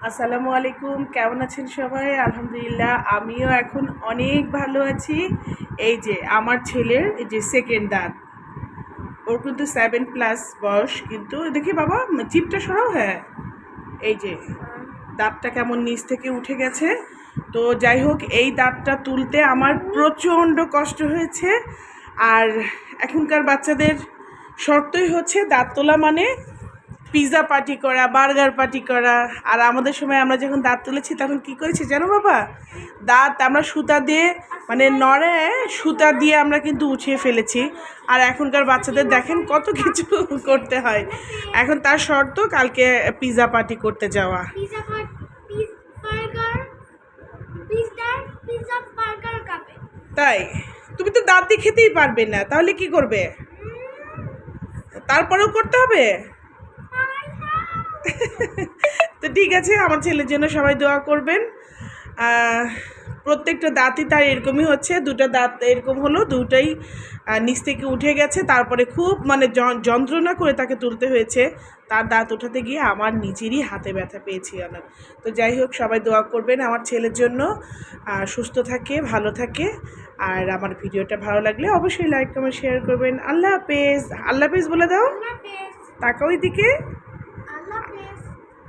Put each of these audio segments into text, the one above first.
আসসালামু আলাইকুম, কেমন আছেন সবাই? আলহামদুলিল্লাহ, আমিও এখন অনেক ভালো আছি। এই যে আমার ছেলের এই যে সেকেন্ড দাঁত, ওর কিন্তু 7+ বয়স, কিন্তু দেখি বাবা জিভটা সরাও। হ্যাঁ, এই যে দাঁতটা কেমন নিচ থেকে উঠে গেছে। তো যাই হোক, এই দাঁতটা তুলতে আমার প্রচণ্ড কষ্ট হয়েছে। আর এখনকার বাচ্চাদের শর্তই হচ্ছে দাঁত তোলা মানে পিৎজা পার্টি করা, বার্গার পার্টি করা। আর আমাদের সময় আমরা যখন দাঁত তুলেছি তখন কি করেছি জানো বাবা? দাঁত আমরা সুতা দিয়ে মানে নড়ে সুতা দিয়ে আমরা কিন্তু উঠিয়ে ফেলেছি। আর এখনকার বাচ্চাদের দেখেন কত কিছু করতে হয়। এখন তার শর্ত কালকে পিৎজা পার্টি করতে যাওয়া। তাই তুমি তো দাঁত দিয়ে খেতেই পারবে না, তাহলে কি করবে? তারপরেও করতে হবে। তো ঠিক আছে, আমার ছেলের জন্য সবাই দোয়া করবেন। প্রত্যেকটা দাঁতই তার এরকমই হচ্ছে, দুটো দাঁত এরকম হলো, দুটাই নিচ থেকে উঠে গেছে। তারপরে খুব মানে যন্ত্রণা করে তাকে তুলতে হয়েছে। তার দাঁত ওঠাতে গিয়ে আমার নিজেরই হাতে ব্যথা পেয়েছি অনেক। তো যাই হোক, সবাই দোয়া করবেন আমার ছেলের জন্য, সুস্থ থাকে, ভালো থাকে। আর আমার ভিডিওটা ভালো লাগলে অবশ্যই লাইক কমেন্ট শেয়ার করবেন। আল্লাহ হাফেজ। আল্লাহ হাফেজ বলে দাও, তাকাও এদিকে।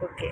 ওকে।